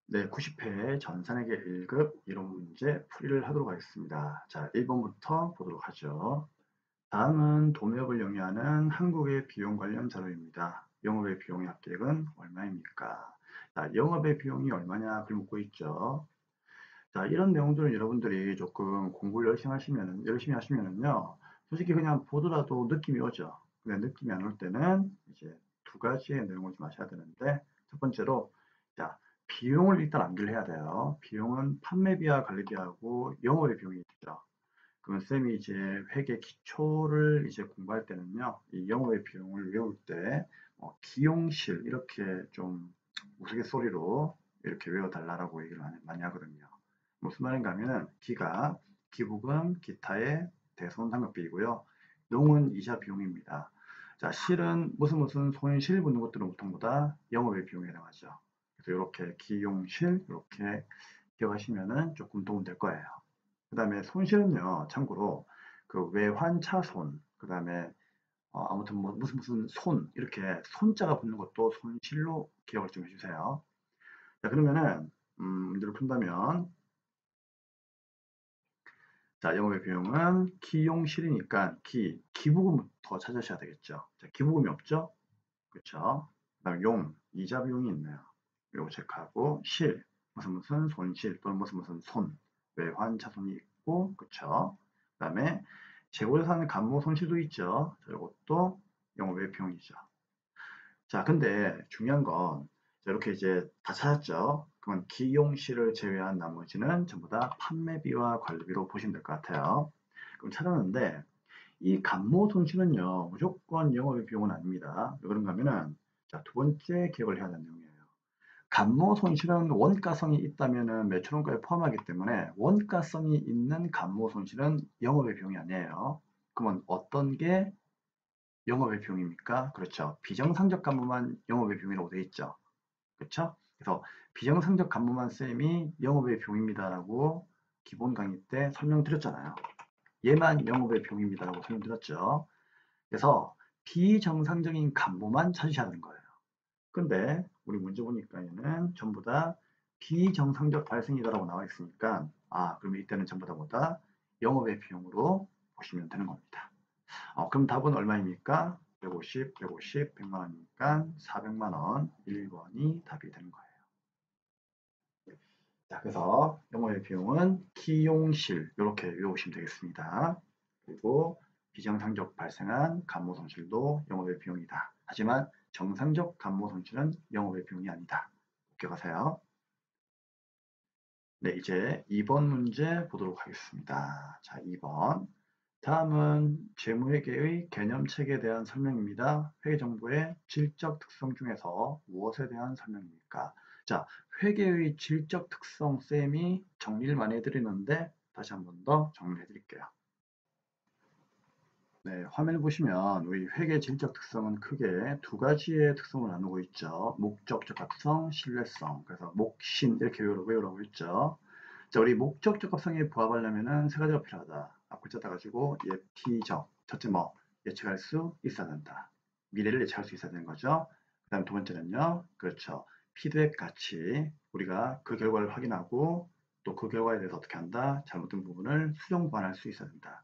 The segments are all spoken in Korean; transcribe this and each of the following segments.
네, 90회 전산회계 1급 이론 문제 풀이를 하도록 하겠습니다. 자, 1번부터 보도록 하죠. 다음은 도매업을 영위하는 한국의 비용 관련 자료입니다. 영업의 비용의 합계액은 얼마입니까? 자, 영업의 비용이 얼마냐 그걸 묻고 있죠. 자, 이런 내용들은 여러분들이 조금 공부를 열심히 하시면은요, 솔직히 그냥 보더라도 느낌이 오죠. 근데 느낌이 안 올 때는 이제 두 가지의 내용을 좀 아셔야 되는데, 첫 번째로, 자, 비용을 일단 암기를 해야 돼요. 비용은 판매비와 관리비하고 영업의 비용이 있죠. 그럼 쌤이 이제 회계 기초를 이제 공부할 때는요, 이 영업의 비용을 외울 때, 기용실, 이렇게 좀 우스갯소리로 이렇게 외워달라고 얘기를 많이 하거든요. 무슨 말인가 하면은 기가 기부금 기타의 대손상급비이고요. 용은 이자 비용입니다. 자, 실은 무슨 손실 붙는 것들은 보통 다 영업의 비용에 해당하죠. 그래서 이렇게 기용실 이렇게 기억하시면은 조금 도움 될 거예요. 그 다음에 손실은요, 참고로 그 외환차손, 그 다음에 아무튼 뭐 무슨 손 이렇게 손자가 붙는 것도 손실로 기억을 좀 해주세요. 자, 그러면은 문제를 푼다면, 자, 영업의 비용은 기용실이니까 기부금부터 찾으셔야 되겠죠. 자, 기부금이 없죠? 그렇죠? 그다음 이자 비용이 있네요. 이거 체크하고 무슨 손실 또는 무슨 손, 외환차손이 있고, 그렇죠? 그다음에 재고자산 감모 손실도 있죠. 자, 이것도 영업의 비용이죠. 자, 근데 중요한 건 이렇게 이제 다 찾았죠. 그러면 기용실을 제외한 나머지는 전부 다 판매비와 관리비로 보시면 될 것 같아요. 그럼 찾았는데 이 감모 손실은요, 무조건 영업의 비용은 아닙니다. 왜 그런가 하면은, 자, 두 번째 기억을 해야 하는 내용이에요. 감모 손실은 원가성이 있다면은 매출원가에 포함하기 때문에 원가성이 있는 감모 손실은 영업의 비용이 아니에요. 그러면 어떤 게 영업의 비용입니까? 그렇죠. 비정상적 감모만 영업의 비용이라고 되어 있죠. 그렇죠? 그래서 비정상적 감모만 쌤이 영업의 비용입니다라고 기본 강의 때 설명드렸잖아요. 얘만 영업의 비용입니다라고 설명드렸죠. 그래서 비정상적인 감모만 찾으셔야 하는 거예요. 근데 우리 문제 보니까 얘는 전부 다 비정상적 발생이다라고 나와 있으니까, 그러면 이때는 전부 다 뭐다? 영업의 비용으로 보시면 되는 겁니다. 그럼 답은 얼마입니까? 150, 100만 원이니까 400만 원, 1번이 답이 되는 거예요. 자, 그래서 영업의 비용은 기용실 이렇게 외우시면 되겠습니다. 그리고 비정상적 발생한 감모 손실도 영업의 비용이다. 하지만 정상적 감모 손실은 영업의 비용이 아니다. 기억하세요. 네, 이제 2번 문제 보도록 하겠습니다. 자, 2번. 다음은 재무회계의 개념체계에 대한 설명입니다. 회계정보의 질적 특성 중에서 무엇에 대한 설명입니까? 자, 회계의 질적 특성 쌤이 정리를 많이 해드리는데 다시 한 번 더 정리해 드릴게요. 네, 화면을 보시면 우리 회계 질적 특성은 크게 두 가지의 특성을 나누고 있죠. 목적 적합성, 신뢰성. 그래서 목신 이렇게 외우라고 했죠. 자, 우리 목적 적합성에 부합하려면 세 가지가 필요하다. 앞글자 따가지고 예피적. 첫째 예측할 수 있어야 된다. 미래를 예측할 수 있어야 되는 거죠. 그 다음 두 번째는요. 그렇죠. 피드백 가치. 우리가 그 결과를 확인하고 또 그 결과에 대해서 어떻게 한다. 잘못된 부분을 수정 보완할 수 있어야 된다.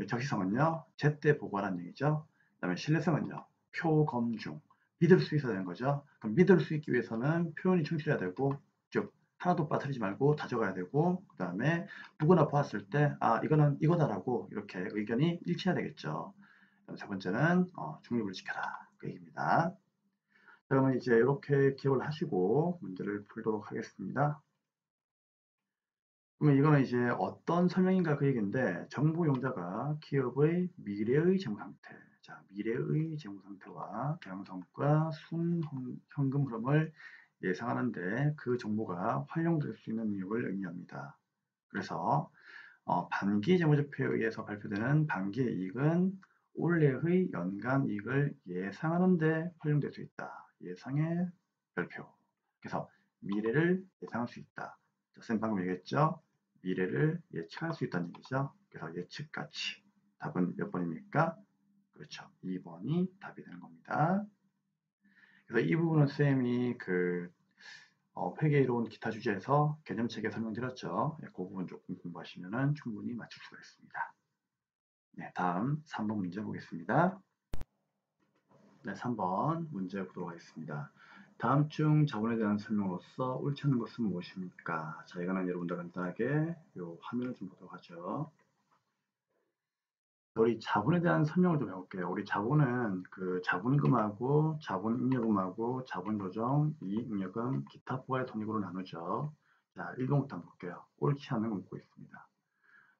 적시성은요, 제때 보고하라는 얘기죠. 그 다음에 신뢰성은요, 표검중. 믿을 수 있어야 되는 거죠. 그럼 믿을 수 있기 위해서는 표현이 충실해야 되고, 즉, 하나도 빠뜨리지 말고 다 적어야 되고, 그 다음에 누구나 보았을 때, 이거는 이거다라고 이렇게 의견이 일치해야 되겠죠. 세 번째는, 중립을 지켜라. 그 얘기입니다. 그러면 이제 이렇게 기억을 하시고 문제를 풀도록 하겠습니다. 그러면 이거는 이제 어떤 설명인가 그 얘기인데, 정부 용자가 기업의 미래의 재무 상태, 자, 미래의 재무 상태와 경영성과 순현금 흐름을 예상하는데 그 정보가 활용될 수 있는 능력을 의미합니다. 그래서 반기 재무제표에 의해서 발표되는 반기의 이익은 올해의 연간 이익을 예상하는데 활용될 수 있다. 예상의 별표. 그래서 미래를 예상할 수 있다. 쌤 방금 얘기했죠? 미래를 예측할 수 있다는 얘기죠. 그래서 예측가치. 답은 몇 번입니까? 그렇죠. 2번이 답이 되는 겁니다. 그래서 이 부분은 쌤이 회계 이론 기타 주제에서 개념책에 설명드렸죠. 그 부분 조금 공부하시면 충분히 맞출 수가 있습니다. 네, 다음 3번 문제 보겠습니다. 네, 3번 문제 보도록 하겠습니다. 다음 중 자본에 대한 설명으로서 옳지 않은 것은 무엇입니까? 자, 이거는 여러분들 간단하게 요 화면을 좀 보도록 하죠. 우리 자본에 대한 설명을 좀 해볼게요. 우리 자본은 그 자본금하고 자본잉여금하고 자본조정, 이익잉여금, 기타 포괄 손익으로 나누죠. 자, 1번부터 한번 볼게요. 옳지 않은 거 묻고 있습니다.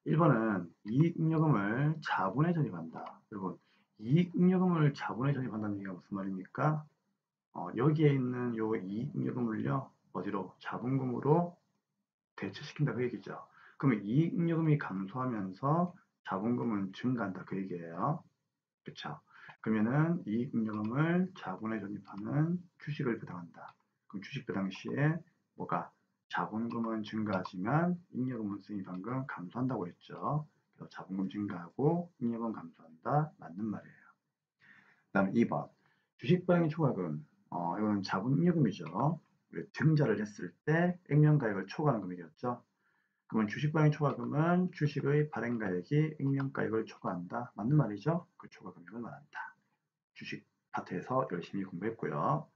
1번은 이익잉여금을 자본에 전입한다. 여러분, 이익잉여금을 자본에 전입한다는 얘기가 무슨 말입니까? 여기에 있는 요 이익잉여금을요, 어디로? 자본금으로 대체시킨다 그 얘기죠. 그러면 이익잉여금이 감소하면서 자본금은 증가한다 그 얘기예요. 그렇죠? 그러면은 이익잉여금을 자본에 전입하는 주식을 배당한다. 그럼 주식 배당 시에 뭐가 자본금은 증가하지만 잉여금은 쌤이 방금 감소한다고 했죠. 그래서 자본금 증가하고 잉여금 감소한다. 맞는 말이에요. 그다음 2번 주식 발행 초과금. 이건 자본잉여금이죠. 증자를 했을 때 액면가액을 초과하는 금액이었죠. 그러면 주식 발행 초과금은 주식의 발행가액이 액면가액을 초과한다. 맞는 말이죠? 그 초과금액을 말한다. 주식 파트에서 열심히 공부했고요.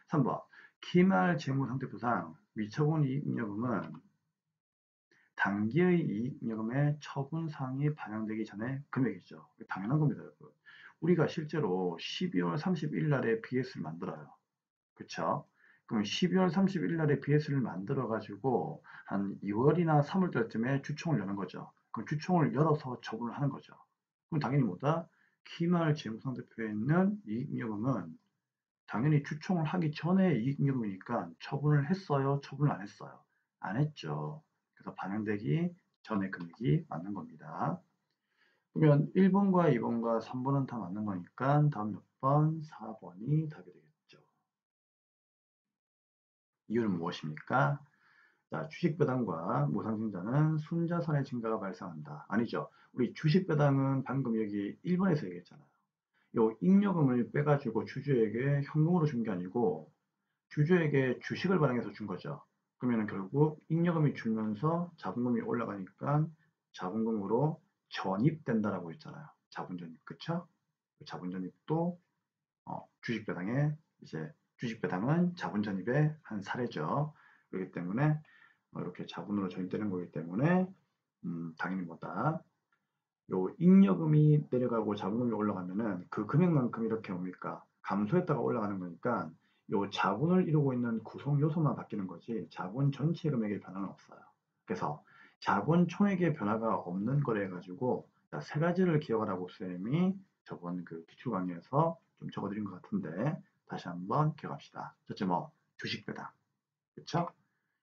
3번 기말 재무상태표상 미처분 이익잉여금은 단기의 이익잉여금의 처분사항이 반영되기 전에 금액이죠. 당연한 겁니다, 여러분. 우리가 실제로 12월 31일 날에 BS를 만들어요. 그쵸? 그럼 12월 31일 날에 BS를 만들어 가지고 한 2월이나 3월 달쯤에 주총을 여는 거죠. 그럼 주총을 열어서 처분을 하는 거죠. 그럼 당연히 뭐다? 기말 재무상태표에 있는 이익잉여금은 당연히 주총을 하기 전에 이익잉여금이니까 처분을 했어요? 처분을 안 했어요? 안 했죠. 그래서 반영되기 전에 금액이 맞는 겁니다. 그러면 1번과 2번과 3번은 다 맞는 거니까 다음 몇 번? 4번이 답이 되겠죠. 이유는 무엇입니까? 자, 주식 배당과 무상증자는 순자산의 증가가 발생한다. 아니죠. 우리 주식 배당은 방금 여기 1번에서 얘기했잖아요. 요 잉여금을 빼가지고 주주에게 현금으로 준 게 아니고 주주에게 주식을 발행해서 준 거죠. 그러면 결국 잉여금이 줄면서 자본금이 올라가니까 자본금으로 전입된다라고 했잖아요. 자본전입, 그쵸? 자본전입도 주식배당에 이제 주식배당은 자본전입의 한 사례죠. 그렇기 때문에 이렇게 자본으로 전입되는 거기 때문에 당연히 뭐다. 요 잉여금이 내려가고 자본금이 올라가면은 그 금액만큼 이렇게 뭡니까? 감소했다가 올라가는 거니까 요 자본을 이루고 있는 구성 요소만 바뀌는 거지 자본 전체 금액의 변화는 없어요. 그래서 자본 총액의 변화가 없는 거래 가지고 세 가지를 기억하라고 쌤이 저번 그 기출 강의에서 좀 적어드린 것 같은데 다시 한번 기억합시다. 첫째 뭐 주식 배당, 그렇죠?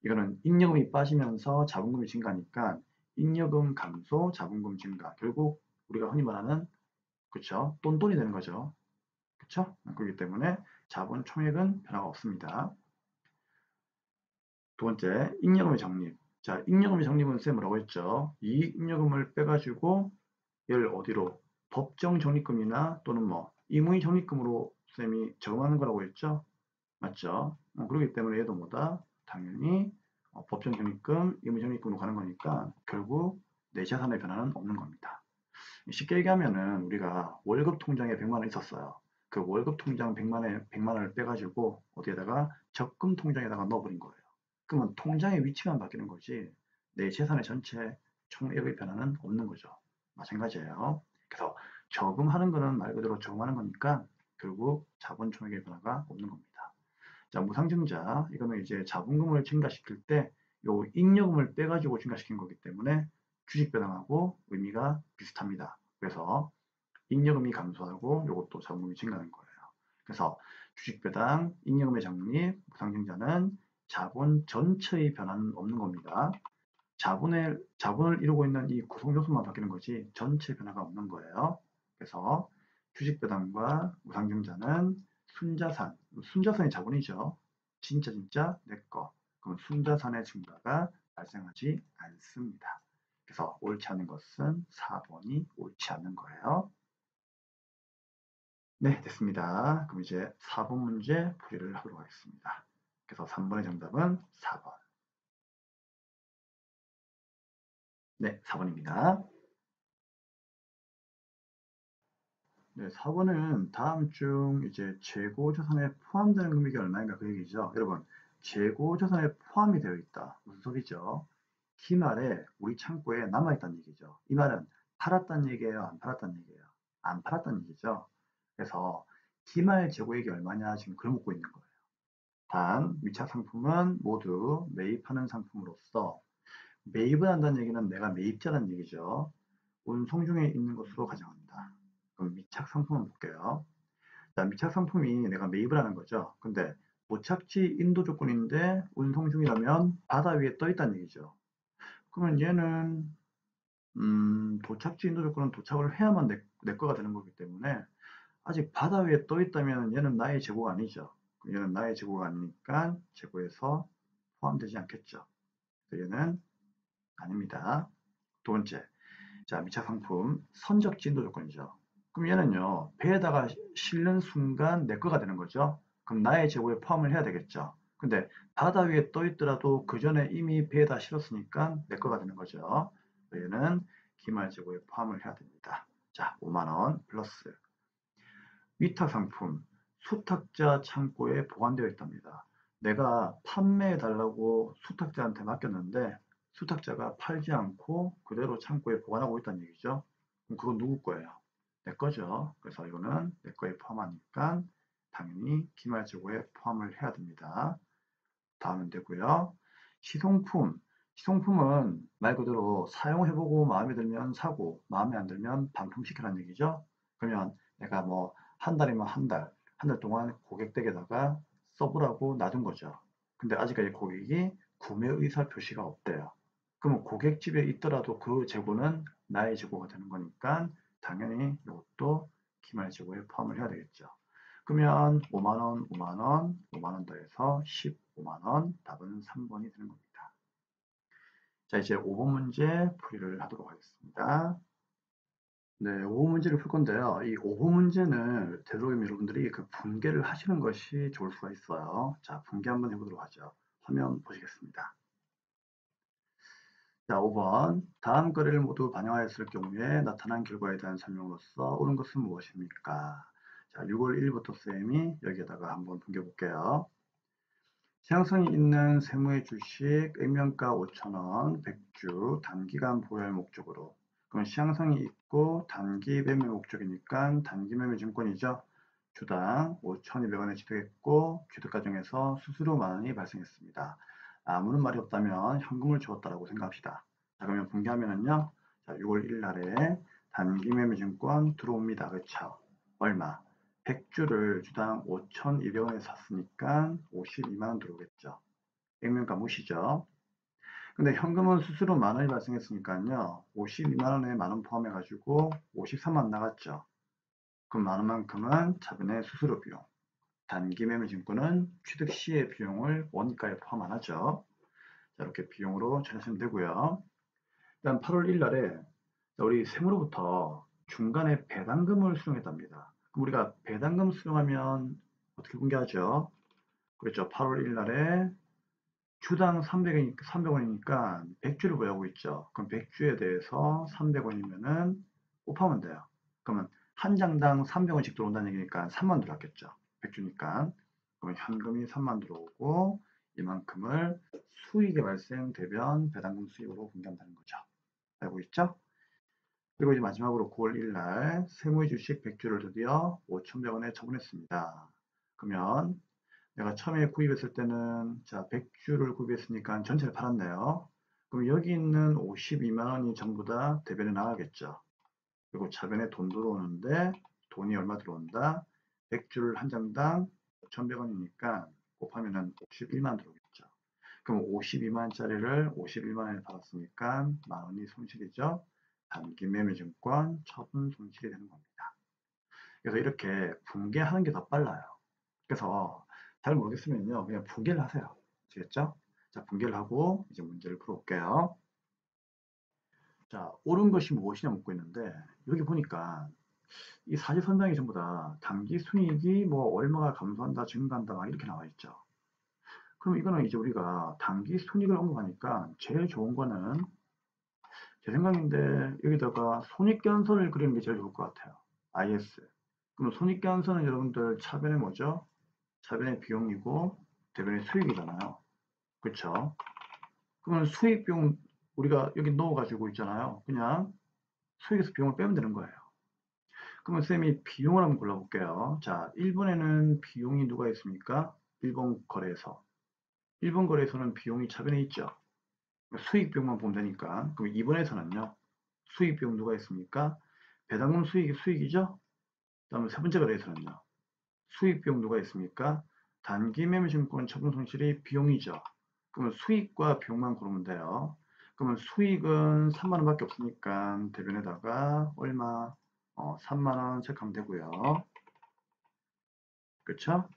이거는 잉여금이 빠지면서 자본금이 증가하니까 잉여금 감소, 자본금 증가. 결국 우리가 흔히 말하는 그렇죠? 똔똔이 되는 거죠. 그렇죠? 그렇기 때문에 자본 총액은 변화가 없습니다. 두 번째, 잉여금의 적립. 자, 잉여금의 적립은 쌤 뭐라고 했죠? 이익 잉여금을 빼가지고 얘를 어디로? 법정 적립금이나 또는 뭐 임의 적립금으로 쌤이 적용하는 거라고 했죠? 맞죠? 그렇기 때문에 얘도 뭐다? 당연히 법정 적립금, 임의 적립금으로 가는 거니까 결국 내 자산의 변화는 없는 겁니다. 쉽게 얘기하면은 우리가 월급 통장에 100만 원 있었어요. 그 월급 통장 100만 원을 빼가지고 어디에다가 적금 통장에다가 넣어버린 거예요. 그러면 통장의 위치만 바뀌는 거지 내 재산의 전체 총액의 변화는 없는 거죠. 마찬가지예요. 그래서 저금하는 거는 말 그대로 저금하는 거니까 결국 자본 총액의 변화가 없는 겁니다. 자, 무상증자 이거는 이제 자본금을 증가시킬 때 요 잉여금을 빼가지고 증가시킨 거기 때문에 주식배당하고 의미가 비슷합니다. 그래서 잉여금이 감소하고 이것도 자본금이 증가하는 거예요. 그래서 주식배당, 잉여금의 적립, 무상증자는 자본 전체의 변화는 없는 겁니다. 자본을 이루고 있는 이 구성 요소만 바뀌는 거지 전체 변화가 없는 거예요. 그래서 주식배당과 무상증자는 순자산이 자본이죠. 진짜 내 거. 그럼 순자산의 증가가 발생하지 않습니다. 그래서 옳지 않은 것은 4번이 옳지 않는 거예요. 네, 됐습니다. 그럼 이제 4번 문제 풀이를 하도록 하겠습니다. 그래서 3번의 정답은 4번. 네, 4번입니다. 네, 4번은 다음 중 이제 재고자산에 포함되는 금액이 얼마인가 그 얘기죠. 여러분, 재고자산에 포함이 되어 있다. 무슨 소리죠? 기말에 우리 창고에 남아있다는 얘기죠. 이 말은 팔았다는 얘기예요? 안 팔았다는 얘기예요? 안 팔았다는 얘기죠. 그래서 기말 재고액이 얼마냐 지금 그걸 묻고 있는 거예요. 단, 위탁 상품은 모두 매입하는 상품으로서 매입을 한다는 얘기는 내가 매입자라는 얘기죠. 운송 중에 있는 것으로 가정합니다. 그럼 미착 상품을 볼게요. 자, 미착 상품이 내가 매입을 하는 거죠. 근데 도착지 인도 조건인데 운송 중이라면 바다 위에 떠 있다는 얘기죠. 그러면 얘는 도착지 인도 조건은 도착을 해야만 내 거가 되는 거기 때문에 아직 바다 위에 떠 있다면 얘는 나의 재고가 아니죠. 얘는 나의 재고가 아니니까 재고에서 포함되지 않겠죠. 얘는 아닙니다. 두 번째, 자, 미착 상품 선적 진도 조건이죠. 그럼 얘는요, 배에다가 실는 순간 내 거가 되는 거죠. 그럼 나의 재고에 포함을 해야 되겠죠. 근데 바다 위에 떠 있더라도 그 전에 이미 배에다 실었으니까 내 거가 되는 거죠. 얘는 기말 재고에 포함을 해야 됩니다. 자, 5만 원 플러스 위탁 상품 수탁자 창고에 보관되어 있답니다. 내가 판매해 달라고 수탁자한테 맡겼는데 수탁자가 팔지 않고 그대로 창고에 보관하고 있다는 얘기죠. 그럼 그건 누구 거예요? 내 거죠. 그래서 이거는 내 거에 포함하니까 당연히 기말재고에 포함을 해야 됩니다. 다음은 되고요. 시송품. 시송품은 말 그대로 사용해보고 마음에 들면 사고 마음에 안 들면 반품시키라는 얘기죠. 그러면 내가 뭐 한 달이면 한 달 동안 고객 댁에다가 써보라고 놔둔 거죠. 근데 아직까지 고객이 구매 의사 표시가 없대요. 그러면 고객 집에 있더라도 그 재고는 나의 재고가 되는 거니까 당연히 이것도 기말 재고에 포함을 해야 되겠죠. 그러면 5만원, 5만원, 5만원 더해서 15만원, 답은 3번이 되는 겁니다. 자, 이제 5번 문제 풀이를 하도록 하겠습니다. 네, 5번 문제를 풀 건데요. 이 5번 문제는 되도록이면 여러분들이 그 분개를 하시는 것이 좋을 수가 있어요. 자, 분개 한번 해보도록 하죠. 화면 보시겠습니다. 자, 5번. 다음 거래를 모두 반영하였을 경우에 나타난 결과에 대한 설명으로서 옳은 것은 무엇입니까? 자, 6월 1일부터 쌤이 여기에다가 한번 분개 볼게요. 시향성이 있는 세무의 주식 액면가 5,000원 100주 단기간 보유할 목적으로 그럼 시향성이 있고 단기 매매 목적이니까 단기 매매 증권이죠. 주당 5,200원에 취득했고 취득 과정에서 수수료 만원이 발생했습니다. 아무런 말이 없다면 현금을 주었다라고 생각합시다. 자, 그러면 분개하면은요. 자, 6월 1일 날에 단기 매매 증권 들어옵니다. 그렇죠? 얼마? 100주를 주당 5,200원에 샀으니까 52만원 들어오겠죠. 액면가 무시죠. 근데 현금은 수수료 만원이 발생했으니까요. 52만원에 만원 포함해가지고 53만원 나갔죠. 그럼 만원만큼은 차변의 수수료 비용. 단기 매매 증권은 취득 시의 비용을 원가에 포함 안 하죠. 자, 이렇게 비용으로 찾으시면 되고요. 일단 8월 1일 날에 우리 세무로부터 중간에 배당금을 수령했답니다. 그럼 우리가 배당금 수령하면 어떻게 공개하죠? 그렇죠. 8월 1일 날에 주당 300원이니까 100주를 보유하고 있죠. 그럼 100주에 대해서 300원이면은 곱하면 돼요. 그러면 한 장당 300원씩 들어온다는 얘기니까 3만 들어왔겠죠. 100주니까. 그러면 현금이 3만 들어오고 이만큼을 수익의 발생 대변 배당금 수익으로 공개한다는 거죠. 알고 있죠? 그리고 이제 마지막으로 9월 1일 날 세무의 주식 100주를 드디어 5,100원에 처분했습니다. 그러면 내가 처음에 구입했을 때는 자 100주를 구입했으니까 전체를 팔았네요. 그럼 여기 있는 52만 원이 전부 다 대변에 나가겠죠. 그리고 차변에 돈 들어오는데 돈이 얼마 들어온다? 100주를 한 장당 5,100원이니까 곱하면은 51만 들어오겠죠. 그럼 52만짜리를 51만원에 팔았으니까 만원이 손실이죠. 단기 매매증권 처분 손실이 되는 겁니다. 그래서 이렇게 분개하는 게 더 빨라요. 그래서 잘 모르겠으면요. 그냥 분개를 하세요. 아시겠죠? 자, 분개를 하고 이제 문제를 풀어볼게요. 자, 옳은 것이 무엇이냐 묻고 있는데 여기 보니까 이 사지선장이 전부 다 당기 순이익이 뭐 얼마가 감소한다, 증가한다 막 이렇게 나와 있죠. 그럼 이거는 이제 우리가 당기 순이익을 언급하니까 제일 좋은 거는 제 생각인데 여기다가 손익계산서를 그리는 게 제일 좋을 것 같아요. IS. 그럼 손익계산서는 여러분들 차변이 뭐죠? 차변의 비용이고 대변의 수익이잖아요. 그렇죠? 그러면 수익 비용 우리가 여기 넣어가지고 있잖아요. 그냥 수익에서 비용을 빼면 되는 거예요. 그러면 쌤이 비용을 한번 골라볼게요. 자, 1번에는 비용이 누가 있습니까? 1번 거래소. 1번 거래소는 비용이 차변에 있죠. 수익 비용만 보면 되니까. 그럼 2번에서는요. 수익 비용 누가 있습니까? 배당금 수익이 수익이죠. 다음에 세 번째 거래에서는요. 수익 비용 누가 있습니까? 단기 매매증권 처분 손실이 비용이죠. 그러면 수익과 비용만 고르면 돼요. 그러면 수익은 3만 원밖에 없으니까 대변에다가 얼마? 3만 원 체크하면 되고요. 그렇죠?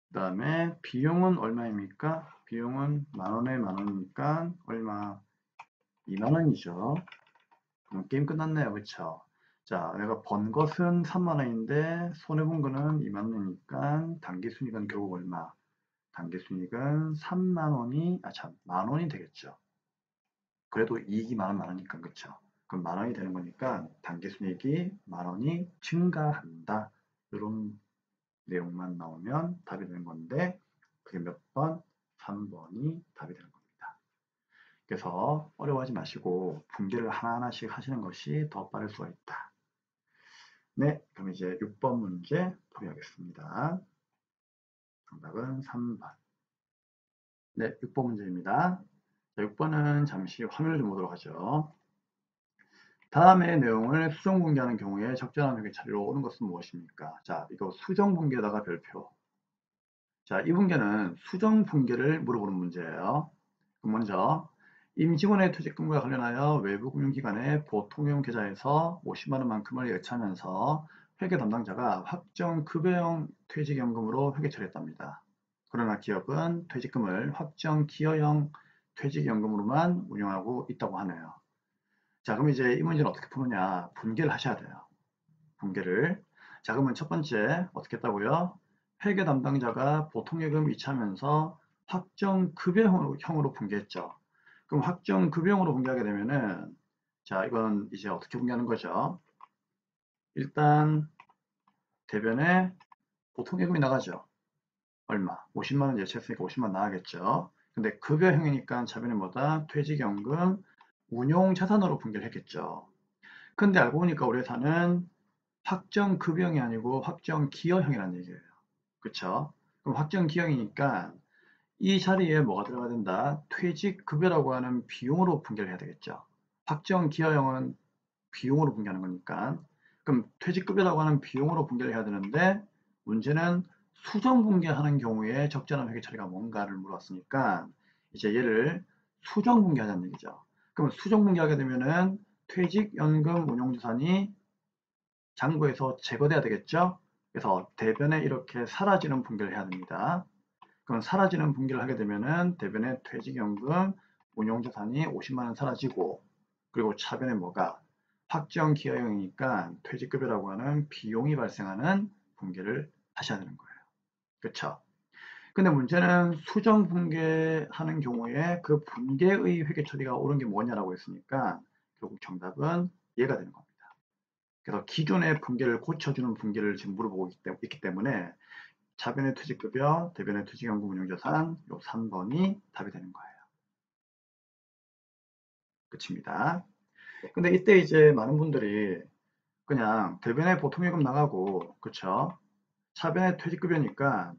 그 다음에 비용은 얼마입니까? 비용은 만 원에 만 원이니까 얼마? 2만 원이죠. 그럼 게임 끝났네요. 그쵸? 자, 내가 번 것은 3만 원인데 손해본 거는 2만 원이니까 단기순이익은 결국 얼마? 단기순이익은 3만 원이, 만 원이 되겠죠. 그래도 이익이 만 원이니까, 그쵸? 그럼 만 원이 되는 거니까 단기순이익이 만 원이 증가한다. 이런 내용만 나오면 답이 되는 건데, 그게 몇 번? 3번이 답이 되는 겁니다. 그래서 어려워하지 마시고 분개를 하나하나씩 하시는 것이 더 빠를 수가 있다. 네, 그럼 이제 6번 문제 풀이하겠습니다. 정답은 3번. 네, 6번 문제입니다. 자, 6번은 잠시 화면을 좀 보도록 하죠. 다음의 내용을 수정 분개하는 경우에 적절한 회계 처리로 오는 것은 무엇입니까? 자, 이거 수정 분개에다가 별표. 자, 이 분개는 수정 분개를 물어보는 문제예요. 그럼 먼저 임직원의 퇴직금과 관련하여 외부 금융기관의 보통용 계좌에서 50만 원만큼을 예치하면서 회계 담당자가 확정 급여형 퇴직연금으로 회계 처리했답니다. 그러나 기업은 퇴직금을 확정 기여형 퇴직연금으로만 운영하고 있다고 하네요. 자, 그럼 이제 이 문제는 어떻게 푸느냐? 분개를 하셔야 돼요. 분개를. 자, 그러면 첫 번째 어떻게 했다고요? 회계 담당자가 보통예금 이체하면서 확정급여형으로 분개했죠. 그럼 확정급여형으로 분개하게 되면은 자, 이건 이제 어떻게 분개하는 거죠? 일단 대변에 보통예금이 나가죠. 얼마? 50만 원 예치했으니까 50만 원 나가겠죠. 근데 급여형이니까 차변에 뭐다? 퇴직연금 운용자산으로 분개를 했겠죠. 근데 알고 보니까 우리 회사는 확정급여형이 아니고 확정기여형이라는 얘기예요. 그쵸? 그럼 확정기여형이니까 이 자리에 뭐가 들어가야 된다? 퇴직급여라고 하는 비용으로 분개를 해야 되겠죠. 확정기여형은 비용으로 분개하는 거니까. 그럼 퇴직급여라고 하는 비용으로 분개를 해야 되는데 문제는 수정분개하는 경우에 적절한 회계 처리가 뭔가를 물었으니까 이제 얘를 수정분개하자는 얘기죠. 그럼 수정분개하게 되면은 퇴직연금 운용자산이 장부에서 제거돼야 되겠죠. 그래서 대변에 이렇게 사라지는 분개를 해야 됩니다. 그럼 사라지는 분개를 하게 되면은 대변에 퇴직연금 운용자산이 50만 원 사라지고 그리고 차변에 뭐가 확정 기여형이니까 퇴직급여라고 하는 비용이 발생하는 분개를 하셔야 되는 거예요. 그렇죠? 근데 문제는 수정 분개하는 경우에 그 분개의 회계 처리가 옳은 게 뭐냐라고 했으니까 결국 정답은 얘가 되는 겁니다. 그래서 기존의 분개를 고쳐주는 분개를 지금 물어보고 있기 때문에 차변의 퇴직급여, 대변의 퇴직연금 운용자산 요 3번이 답이 되는 거예요. 끝입니다. 근데 이때 이제 많은 분들이 그냥 대변의 보통예금 나가고 그쵸? 차변의 퇴직급여니까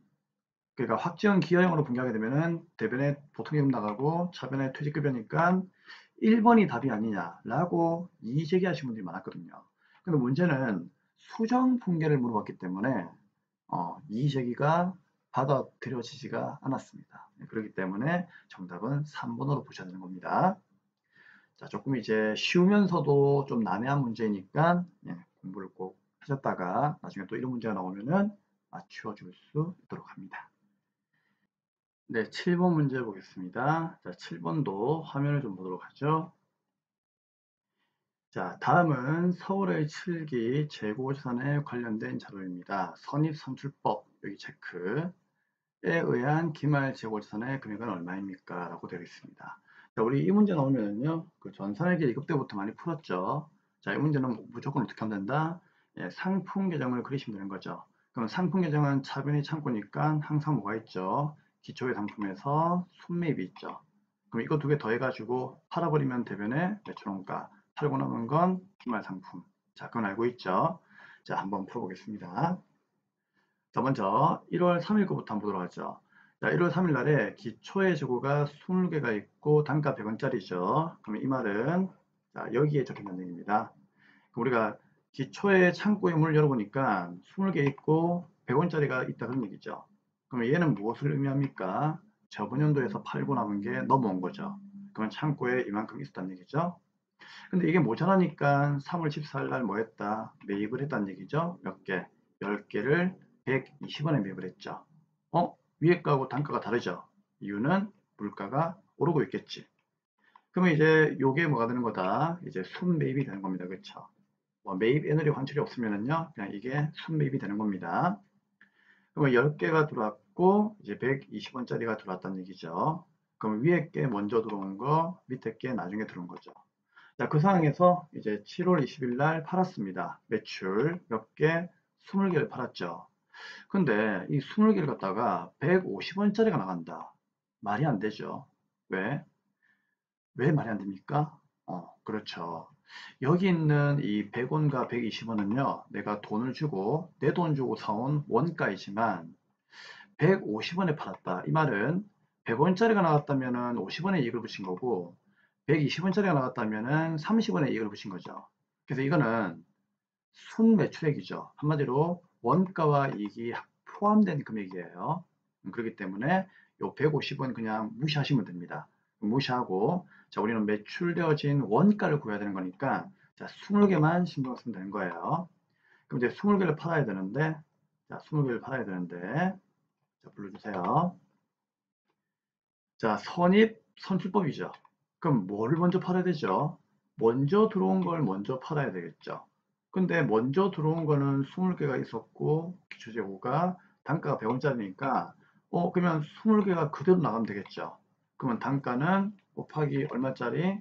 그러니까 확정 기여형으로 분개하게 되면은 대변의 보통예금 나가고 차변의 퇴직급여니까 1번이 답이 아니냐라고 이의제기하시는 분들이 많았거든요. 근데 문제는 수정 분개를 물어봤기 때문에 이의제기가 받아들여지지가 않았습니다. 그렇기 때문에 정답은 3번으로 보셔야 되는 겁니다. 자, 조금 이제 쉬우면서도 좀 난해한 문제니까 공부를 꼭 하셨다가 나중에 또 이런 문제가 나오면은 맞추어 줄 수 있도록 합니다. 네, 7번 문제 보겠습니다. 자, 7번도 화면을 좀 보도록 하죠. 자, 다음은 서울의 7기 재고산에 관련된 자료입니다. 선입선출법, 여기 체크에 의한 기말 재고자산의 금액은 얼마입니까? 라고 되어 있습니다. 자, 우리 이 문제 나오면은요, 그 전산회계 2급 때부터 많이 풀었죠. 자, 이 문제는 무조건 어떻게 하면 된다? 예, 상품 계정을 그리시면 되는 거죠. 그럼 상품 계정은 차변이 창고니까 항상 뭐가 있죠? 기초의 상품에서 순매입이 있죠. 그럼 이거 두 개 더해가지고 팔아버리면 대변에 매출원가, 팔고 남은 건 기말 상품. 자, 그건 알고 있죠? 자, 한번 풀어보겠습니다. 자, 먼저 1월 3일 거부터 한번 보도록 하죠. 자, 1월 3일 날에 기초의 재고가 20개가 있고 단가 100원짜리죠. 그러면 이 말은 자, 여기에 적혀있는 얘기입니다. 우리가 기초의 창고에 문을 열어보니까 20개 있고 100원짜리가 있다 그런 얘기죠. 그럼 얘는 무엇을 의미합니까? 저번 연도에서 팔고 남은 게 넘어온 거죠. 그러면 창고에 이만큼 있었다는 얘기죠. 근데 이게 모자라니까 3월 14일 날 뭐 했다? 매입을 했다는 얘기죠. 몇 개? 10개를 120원에 매입을 했죠. 위에 거하고 단가가 다르죠. 이유는 물가가 오르고 있겠지. 그러면 이제 요게 뭐가 되는 거다? 이제 순매입이 되는 겁니다. 그렇죠? 뭐 매입 애널이 환출이 없으면은요, 그냥 이게 순매입이 되는 겁니다. 그러면 10개가 들어왔고, 이제 120원짜리가 들어왔다는 얘기죠. 그럼 위에 게 먼저 들어온 거, 밑에 게 나중에 들어온 거죠. 자, 그 상황에서 이제 7월 20일 날 팔았습니다. 매출 몇 개? 20개를 팔았죠. 근데 이 20개를 갖다가 150원짜리가 나간다. 말이 안 되죠. 왜? 왜 말이 안 됩니까? 그렇죠. 여기 있는 이 100원과 120원은요, 내가 돈을 주고, 내 돈 주고 사온 원가이지만, 150원에 팔았다. 이 말은 100원짜리가 나갔다면 50원에 이익을 붙인 거고, 120원짜리가 나갔다면 30원에 이익을 붙인 거죠. 그래서 이거는 순매출액이죠. 한마디로 원가와 이익이 포함된 금액이에요. 그렇기 때문에 요 150원 그냥 무시하시면 됩니다. 무시하고 자 우리는 매출되어진 원가를 구해야 되는 거니까 자 20개만 신경 쓰면 되는 거예요. 그럼 이제 20개를 팔아야 되는데 자 20개를 팔아야 되는데 자 불러주세요. 자 선입 선출법이죠. 그럼 뭐를 먼저 팔아야 되죠? 먼저 들어온 걸 먼저 팔아야 되겠죠. 근데 먼저 들어온 거는 20개가 있었고 기초재고가 단가가 100원짜리니까 그러면 20개가 그대로 나가면 되겠죠. 그러면 단가는 곱하기 얼마짜리?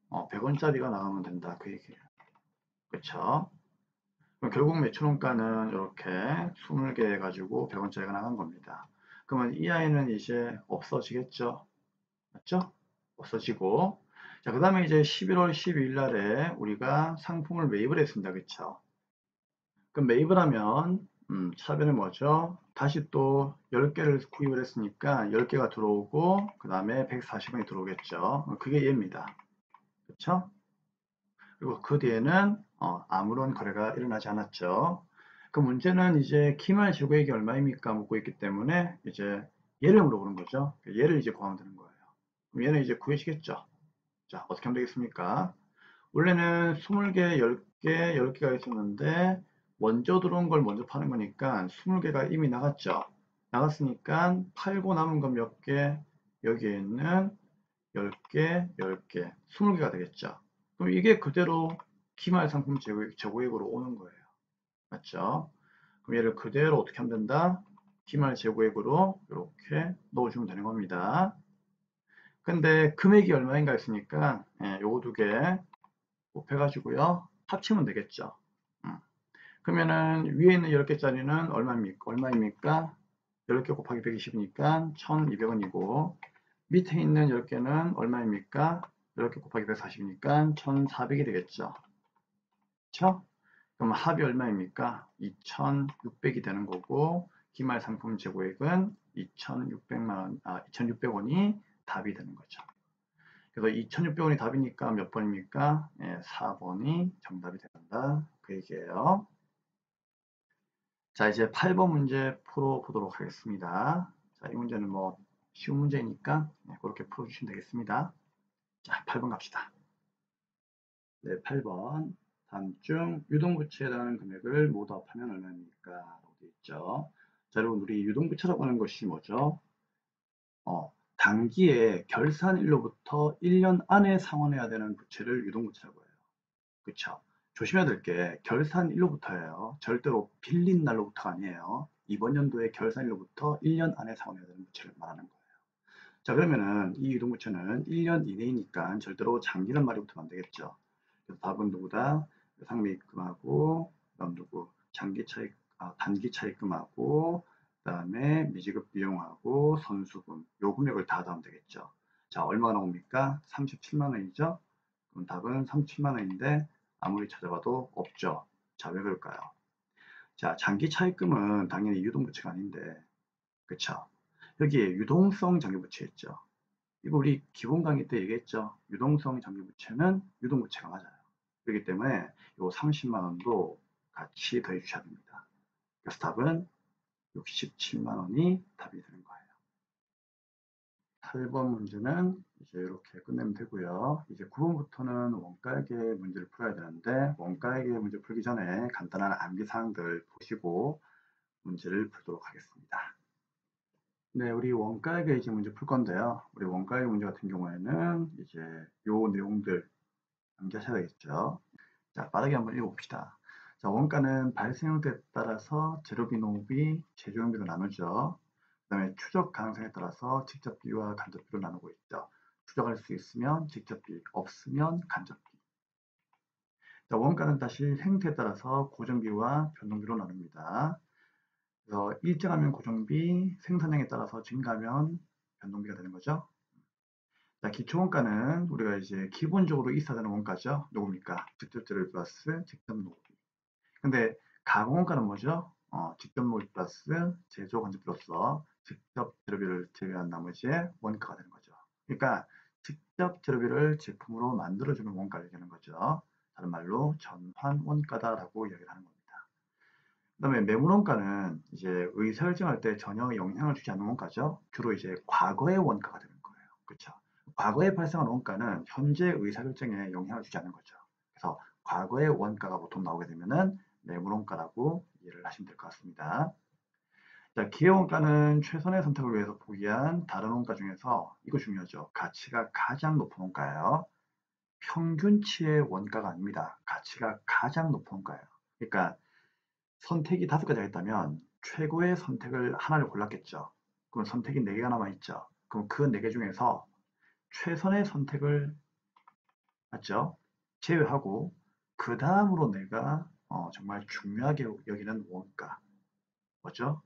100원짜리가 나가면 된다. 그 얘기예요. 그렇죠? 그럼 결국 매출원가는 이렇게 20개 해가지고 100원짜리가 나간 겁니다. 그러면 이 아이는 이제 없어지겠죠? 맞죠? 없어지고 자, 그 다음에 이제 11월 12일 날에 우리가 상품을 매입을 했습니다. 그쵸? 그럼 매입을 하면 차변이 뭐죠? 다시 또 10개를 구입을 했으니까 10개가 들어오고 그 다음에 140원이 들어오겠죠. 그게 얘입니다. 그쵸? 그리고 그 뒤에는 아무런 거래가 일어나지 않았죠. 그 문제는 이제 기말 재고액이 얼마입니까? 묻고 있기 때문에 이제 얘를 물어보는 거죠. 얘를 이제 구하면 되는 거예요. 그럼 얘는 이제 구해지겠죠. 자, 어떻게 하면 되겠습니까? 원래는 20개, 10개, 10개가 있었는데 먼저 들어온 걸 먼저 파는 거니까 20개가 이미 나갔죠. 나갔으니까 팔고 남은 건 몇 개? 여기에 있는 10개, 10개, 20개가 되겠죠. 그럼 이게 그대로 기말 상품 재고액으로 오는 거예요. 맞죠? 그럼 얘를 그대로 어떻게 하면 된다? 기말 재고액으로 이렇게 넣어주면 되는 겁니다. 근데 금액이 얼마인가 했으니까 요거 두 개 곱해가지고요 합치면 되겠죠. 그러면은 위에 있는 10개짜리는 얼마입니까? 10개 곱하기 120이니까 1200원이고 밑에 있는 10개는 얼마입니까? 10개 곱하기 140이니까 1400이 되겠죠. 그쵸? 그럼 합이 얼마입니까? 2600이 되는 거고 기말 상품 재고액은 2600원이 답이 되는 거죠. 그래서 2600원이 답이니까 몇 번입니까? 4번이 정답이 된다. 그 얘기예요. 자, 이제 8번 문제 풀어보도록 하겠습니다. 자, 이 문제는 뭐 쉬운 문제니까 그렇게 풀어주시면 되겠습니다. 자, 8번 갑시다. 네, 8번. 다음 중 유동부채에 해당하는 금액을 모두 합하면 얼마입니까? 라고 되어 있죠. 자, 여러분, 우리 유동부채라고 하는 것이 뭐죠? 단기에 결산일로부터 1년 안에 상환해야 되는 부채를 유동부채라고 해요. 그쵸? 조심해야 될 게 결산일로부터예요. 절대로 빌린 날로부터가 아니에요. 이번 연도에 결산일로부터 1년 안에 상환해야 되는 부채를 말하는 거예요. 자, 그러면은 이 유동부채는 1년 이내이니까 절대로 장기란 말이 붙으면 안 되겠죠. 그래서 답은 누구다? 상미입금하고 그다음 누구? 단기 차입금하고 그다음에 미지급 비용하고 선수금 요 금액을 다 더하면 되겠죠. 자, 얼마가 나옵니까? 37만 원이죠. 그럼 답은 37만 원인데 아무리 찾아봐도 없죠. 자, 왜 그럴까요? 자, 장기 차입금은 당연히 유동부채가 아닌데, 그쵸? 여기에 유동성 장기부채 있죠. 이거 우리 기본 강의 때 얘기했죠. 유동성 장기부채는 유동부채가 맞아요. 그렇기 때문에 요 30만 원도 같이 더해 주셔야 됩니다. 그래서 답은 67만 원이 답이 되는 거예요. 8번 문제는 이제 이렇게 끝내면 되고요. 이제 9번부터는 원가액의 문제를 풀어야 되는데 원가액의 문제 풀기 전에 간단한 암기사항들 보시고 문제를 풀도록 하겠습니다. 네, 우리 원가액의 이제 문제 풀 건데요. 우리 원가액 문제 같은 경우에는 이제 요 내용들 암기하셔야 되겠죠. 자, 빠르게 한번 읽어봅시다. 자, 원가는 발생 형태에 따라서 재료비, 노무비, 제조용비로 나누죠. 그 다음에 추적 가능성에 따라서 직접비와 간접비로 나누고 있죠. 추적할 수 있으면 직접비, 없으면 간접비. 자, 원가는 다시 행태에 따라서 고정비와 변동비로 나눕니다. 그래서 일정하면 고정비, 생산량에 따라서 증가하면 변동비가 되는 거죠. 자, 기초원가는 우리가 이제 기본적으로 있어야 되는 원가죠. 누굽니까? 직접재료 플러스 직접 노비. 근데 가공원가는 뭐죠? 직접 노비 플러스 제조 건조비로서 직접 재료비를 제외한 나머지의 원가가 되는 거죠. 그러니까 직접 재료비를 제품으로 만들어주는 원가를 얘기하는 거죠. 다른 말로 전환 원가다라고 이야기를 하는 겁니다. 그다음에 매물원가는 이제 의사결정할 때 전혀 영향을 주지 않는 원가죠. 주로 이제 과거의 원가가 되는 거예요. 그렇죠? 과거에 발생한 원가는 현재 의사결정에 영향을 주지 않는 거죠. 그래서 과거의 원가가 보통 나오게 되면은 매물원가라고 이해를 하시면 될 것 같습니다. 자, 기회원가는 최선의 선택을 위해서 포기한 다른 원가 중에서 이거 중요하죠. 가치가 가장 높은 원가예요. 평균치의 원가가 아닙니다. 가치가 가장 높은 원가예요. 그러니까 선택이 5가지가 있다면 최고의 선택을 하나를 골랐겠죠. 그럼 선택이 4개가 남아있죠. 그럼 그 4개 중에서 최선의 선택을 맞죠? 제외하고 그 다음으로 내가 정말 중요하게 여기는 원가 뭐죠?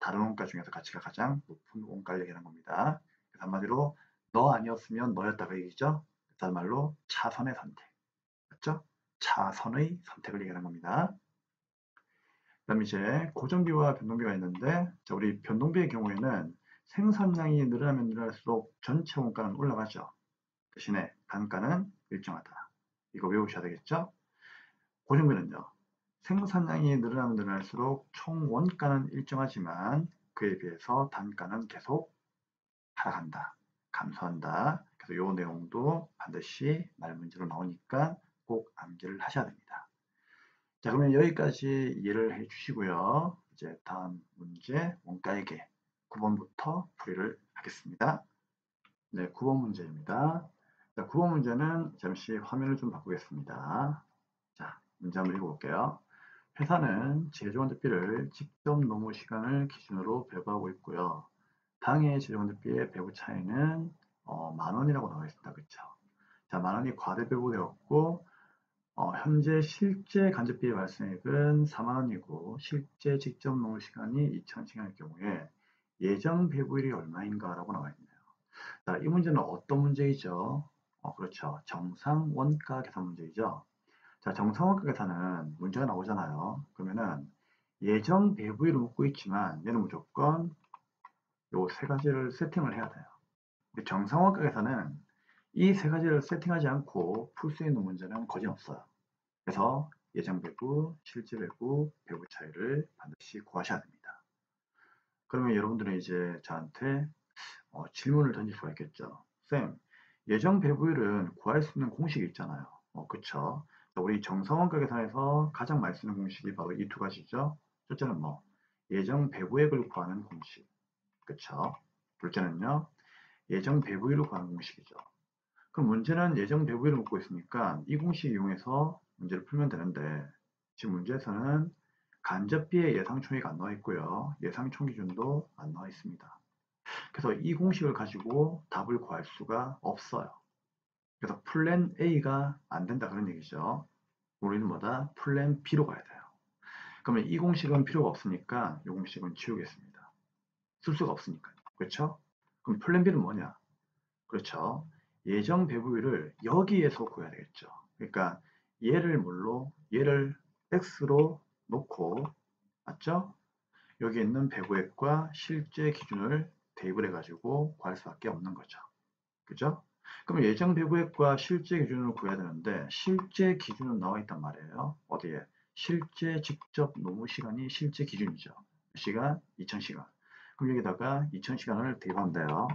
다른 원가 중에서 가치가 가장 높은 원가를 얘기하는 겁니다. 그래서 한마디로 너 아니었으면 너였다 그 얘기죠. 다른 말로 차선의 선택 맞죠? 차선의 선택을 얘기하는 겁니다. 그다음에 이제 고정비와 변동비가 있는데 자, 우리 변동비의 경우에는 생산량이 늘어나면 늘어날수록 전체 원가는 올라가죠. 대신에 단가는 일정하다. 이거 외우셔야 되겠죠? 고정비는요. 생산량이 늘어나면 늘어날수록 총 원가는 일정하지만 그에 비해서 단가는 계속 하락한다. 감소한다. 그래서 이 내용도 반드시 말문제로 나오니까 꼭 암기를 하셔야 됩니다. 자, 그러면 여기까지 이해를 해 주시고요. 이제 다음 문제 원가에게 9번부터 풀이를 하겠습니다. 네, 9번 문제입니다. 자, 9번 문제는 잠시 화면을 좀 바꾸겠습니다. 자, 문제 한번 읽어볼게요. 회사는 제조원료비를 직접 노무 시간을 기준으로 배부하고 있고요. 당해 제조원료비의 배부 차이는 10,000원이라고 나와 있습니다. 그렇죠? 자, 10,000원이 과대 배부되었고 현재 실제 간접비의 발생액은 4만 원이고 실제 직접 노무 시간이 2,000시간일 경우에 예정 배부율이 얼마인가라고 나와 있네요. 자, 이 문제는 어떤 문제이죠? 그렇죠. 정상 원가 계산 문제이죠. 자, 정상 원가 계산은 문제가 나오잖아요. 그러면은 예정 배부율을 묻고 있지만 얘는 무조건 요 3가지를 세팅을 해야 돼요. 정상 원가 계산은 이 3가지를 세팅하지 않고 풀 수 있는 문제는 거의 없어요. 그래서 예정 배부, 실제 배부, 배부 차이를 반드시 구하셔야 됩니다. 그러면 여러분들은 이제 저한테 질문을 던질 수가 있겠죠. 쌤, 예정 배부율은 구할 수 있는 공식이 있잖아요. 그쵸? 우리 정성원가 계산에서 가장 많이 쓰는 공식이 바로 이 2가지죠. 첫째는 예정 배부액을 구하는 공식. 그쵸? 둘째는요, 예정 배분율을 구하는 공식이죠. 그럼 문제는 예정 배분율을 묻고 있으니까 이 공식 이용해서 문제를 풀면 되는데 지금 문제에서는 간접비의 예상 총액이 안 나와 있고요. 예상 총기준도 안 나와 있습니다. 그래서 이 공식을 가지고 답을 구할 수가 없어요. 그래서 플랜 A가 안 된다 그런 얘기죠. 우리는 뭐다? 플랜 B로 가야 돼요. 그러면 이 공식은 필요가 없으니까 이 공식은 지우겠습니다. 쓸 수가 없으니까. 그렇죠? 그럼 플랜 B는 뭐냐? 그렇죠. 예정 배분율을 여기에서 구해야 되겠죠. 그러니까 얘를 뭘로? 얘를 x로 놓고 맞죠? 여기 있는 배부액과 실제 기준을 대입을 해가지고 구할 수밖에 없는 거죠. 그죠? 그럼 예정 배부액과 실제 기준을 구해야 되는데 실제 기준은 나와 있단 말이에요. 어디에? 실제 직접 노무 시간이 실제 기준이죠. 시간? 2000시간. 그럼 여기다가 2000시간을 대입하면 돼요.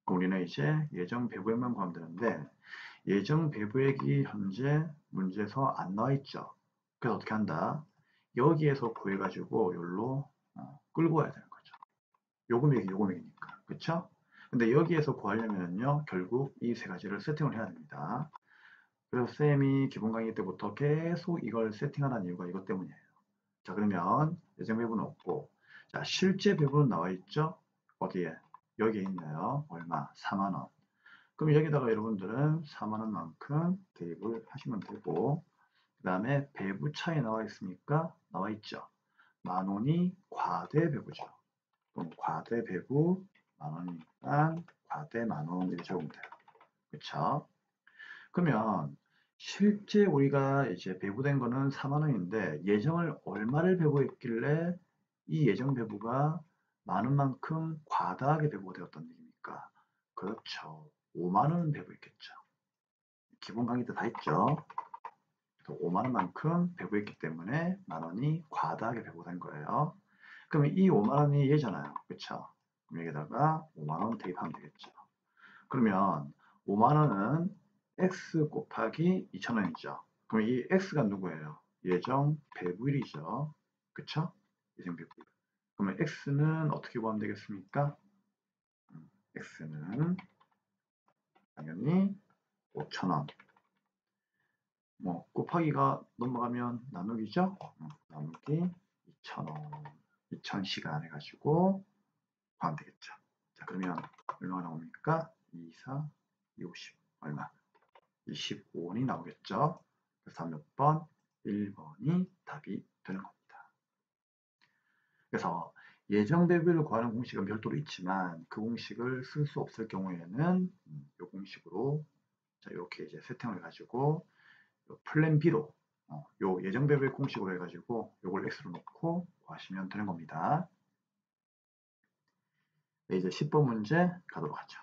우리는 이제 예정 배부액만 구하면 되는데 예정 배부액이 현재 문제에서 안 나와 있죠. 그래서 어떻게 한다? 여기에서 구해가지고 여기로 끌고 와야 되는 거죠. 요금액이 요금액이니까. 그쵸? 근데 여기에서 구하려면요 결국 이 세 가지를 세팅을 해야 됩니다. 그래서 쌤이 기본 강의 때부터 계속 이걸 세팅하라는 이유가 이것 때문이에요. 자 그러면 예정 배분은 없고 자 실제 배분은 나와 있죠? 어디에? 여기에 있네요. 얼마? 4만원. 그럼 여기다가 여러분들은 4만원만큼 대입을 하시면 되고 그 다음에 배부 차이 나와 있으니까 나와 있죠. 만원이 과대 배부죠. 그럼 과대 배부 만원이니까 과대 만원 이렇게 적으면 돼요. 그쵸? 그러면 실제 우리가 이제 배부된 거는 4만원인데 예정을 얼마를 배부했길래 이 예정 배부가 많은 만큼 과다하게 배부가 되었던 얘기입니까? 그렇죠. 5만원 배부했겠죠. 기본 강의 때 다 했죠. 5만원만큼 배부했기 때문에 만원이 과다하게 배부된 거예요. 그러면 이 5만원이 얘잖아요. 그쵸? 그럼 여기다가 5만원 대입하면 되겠죠. 그러면 5만원은 x 곱하기 2,000원이죠. 그럼 이 x가 누구예요? 예정 배부일이죠. 그쵸? 예정 배부일. 그러면 x는 어떻게 구하면 되겠습니까? x는 당연히 5,000원. 뭐 곱하기가 넘어가면 나누기죠. 나누기 2,000원, 2,000시간 해가지고 구하면 되겠죠. 자 그러면 얼마가 나옵니까? 2, 4, 2, 50 얼마? 25원이 나오겠죠. 그래서 몇 번? 1번이 답이 되는 겁니다. 그래서 예정 배분을 구하는 공식은 별도로 있지만 그 공식을 쓸 수 없을 경우에는 이 공식으로 자 이렇게 이제 세팅을 해가지고 플랜 B로 요 예정 배분 공식으로 해가지고 요걸 x로 놓고 구하시면 되는 겁니다. 네, 이제 10번 문제 가도록 하죠.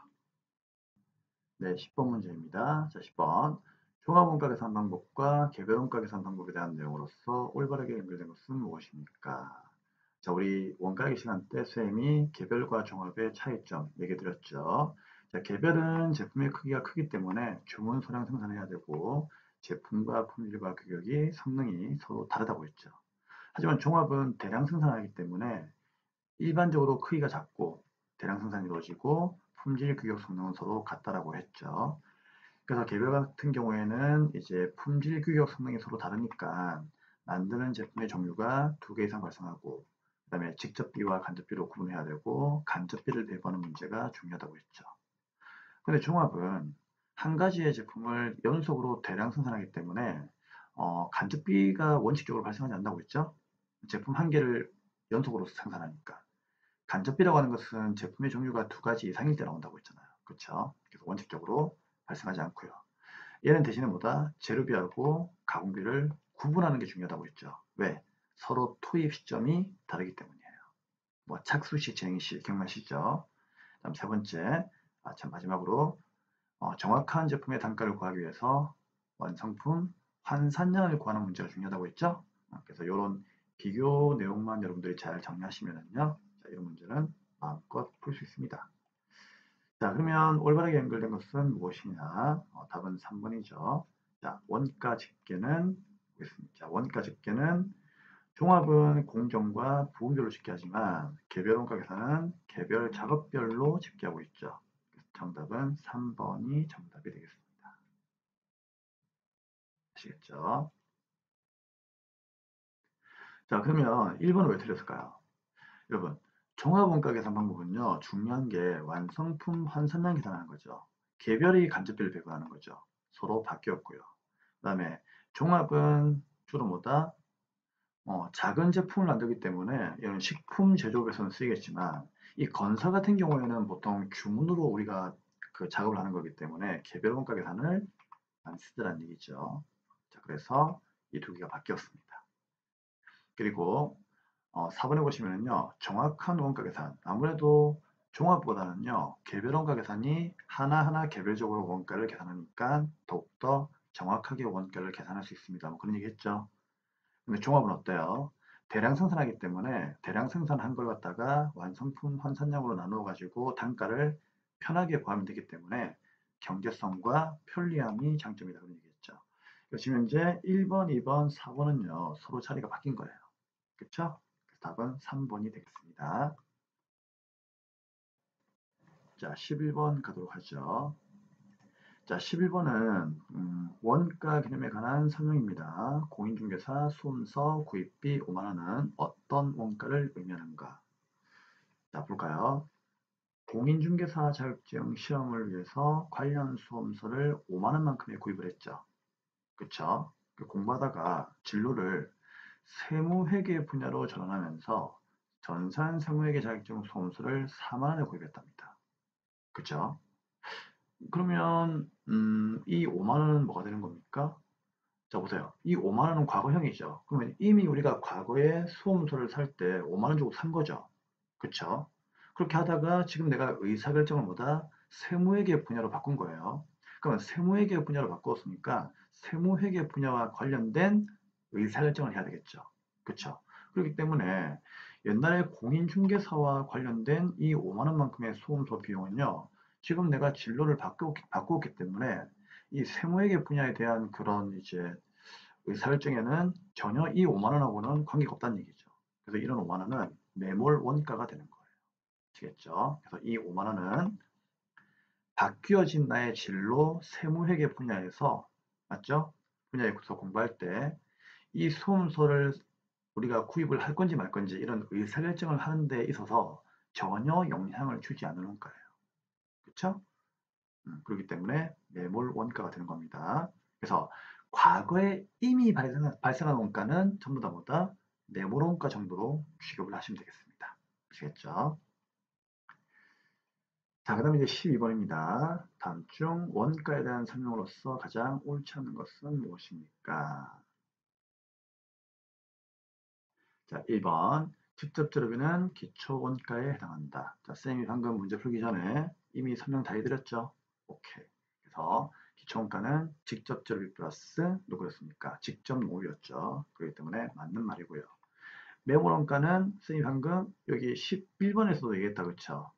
네, 10번 문제입니다. 자, 10번. 종합원가 계산 방법과 개별원가 계산 방법에 대한 내용으로서 올바르게 연결된 것은 무엇입니까? 자, 우리 원가액 시간 때 쌤이 개별과 종합의 차이점 얘기 드렸죠. 자, 개별은 제품의 크기가 크기 때문에 주문 소량 생산해야 되고 제품과 품질과 규격이 성능이 서로 다르다고 했죠. 하지만 종합은 대량 생산하기 때문에 일반적으로 크기가 작고 대량 생산이 이루어지고 품질, 규격, 성능은 서로 같다라고 했죠. 그래서 개별 같은 경우에는 이제 품질, 규격, 성능이 서로 다르니까 만드는 제품의 종류가 2개 이상 발생하고 그 다음에 직접비와 간접비로 구분해야 되고 간접비를 배분하는 문제가 중요하다고 했죠. 근데 종합은 한 가지의 제품을 연속으로 대량 생산하기 때문에 간접비가 원칙적으로 발생하지 않는다고 했죠. 제품 한 개를 연속으로 생산하니까. 간접비라고 하는 것은 제품의 종류가 2가지 이상일 때 나온다고 했잖아요. 그렇죠? 그래서 원칙적으로 발생하지 않고요. 얘는 대신에 뭐다? 재료비하고 가공비를 구분하는 게 중요하다고 했죠. 왜? 서로 투입 시점이 다르기 때문이에요. 뭐 착수시, 진행시 기억나시죠? 다음 세 번째, 참 마지막으로 정확한 제품의 단가를 구하기 위해서 완성품 환산량을 구하는 문제가 중요하다고 했죠. 그래서 이런 비교 내용만 여러분들이 잘 정리하시면은요, 자, 이런 문제는 마음껏 풀 수 있습니다. 자, 그러면 올바르게 연결된 것은 무엇이냐? 답은 3번이죠. 자, 원가 집계는 보겠습니다. 자, 원가 집계는 종합은 공정과 부분별로 집계하지만 개별 원가 계산은 개별 작업별로 집계하고 있죠. 정답은 3번이 정답이 되겠습니다. 아시겠죠? 자, 그러면 1번은 왜 틀렸을까요? 여러분, 종합원가 계산 방법은요, 중요한 게 완성품 환산량 계산하는 거죠. 개별이 간접비를 배분하는 거죠. 서로 바뀌었고요. 그 다음에 종합은 주로 뭐다? 작은 제품을 만들기 때문에 이런 식품 제조업에서는 쓰이겠지만 이 건설 같은 경우에는 보통 주문으로 우리가 그 작업을 하는 거기 때문에 개별 원가 계산을 안 쓰더란 얘기죠. 자, 그래서 이 두 개가 바뀌었습니다. 그리고 4번에 보시면은요, 정확한 원가 계산. 아무래도 종합보다는요, 개별 원가 계산이 하나하나 개별적으로 원가를 계산하니까 더욱더 정확하게 원가를 계산할 수 있습니다. 뭐 그런 얘기 했죠. 근데 종합은 어때요? 대량 생산하기 때문에 대량 생산한 걸 갖다가 완성품 환산량으로 나누어 가지고 단가를 편하게 구하면 되기 때문에 경제성과 편리함이 장점이다 그런 얘기했죠. 지금 현재 1번, 2번, 4번은요 서로 자리가 바뀐 거예요. 그렇죠? 답은 3번이 되겠습니다. 자, 11번 가도록 하죠. 자, 11번은 원가 개념에 관한 설명입니다. 공인중개사 수험서 구입비 5만원은 어떤 원가를 의미하는가? 자, 볼까요? 공인중개사 자격증 시험을 위해서 관련 수험서를 5만원만큼에 구입을 했죠. 그쵸? 공부하다가 진로를 세무회계 분야로 전환하면서 전산 세무회계 자격증 수험서를 4만원에 구입했답니다. 그쵸? 그러면 이 5만 원은 뭐가 되는 겁니까? 자 보세요. 이 5만 원은 과거형이죠. 그러면 이미 우리가 과거에 수험서를 살 때 5만 원 주고 산 거죠. 그쵸? 그렇게 하다가 지금 내가 의사결정을 뭐다? 세무회계 분야로 바꾼 거예요. 그러면 세무회계 분야로 바꿨으니까 세무회계 분야와 관련된 의사결정을 해야 되겠죠. 그쵸? 그렇기 때문에 옛날에 공인중개사와 관련된 이 5만 원만큼의 수험서 비용은요. 지금 내가 진로를 바꾸었기 때문에 이 세무회계 분야에 대한 그런 이제 의사결정에는 전혀 이 5만 원하고는 관계가 없다는 얘기죠. 그래서 이런 5만 원은 매몰 원가가 되는 거예요. 아시겠죠? 그래서 이 5만 원은 바뀌어진 나의 진로 세무회계 분야에서 맞죠? 분야에서 공부할 때 이 수험서를 우리가 구입을 할 건지 말 건지 이런 의사결정을 하는 데 있어서 전혀 영향을 주지 않는 거예요. 그렇죠? 그렇기 때문에 매몰 원가가 되는 겁니다. 그래서 과거에 이미 발생한 원가는 전부 다 뭐다? 매몰 원가 정도로 취급을 하시면 되겠습니다. 아시겠죠? 자, 그 다음에 이제 12번입니다. 다음 중 원가에 대한 설명으로서 가장 옳지 않은 것은 무엇입니까? 자, 1번. 직접 재료비는 기초 원가에 해당한다. 자, 쌤이 방금 문제 풀기 전에 이미 설명 다 해드렸죠? 오케이. 그래서 기초 원가는 직접 재료비 플러스 누구였습니까? 직접 노후였죠. 그렇기 때문에 맞는 말이고요. 매몰 원가는 쌤이 방금 여기 11번에서도 얘기했다. 그렇죠?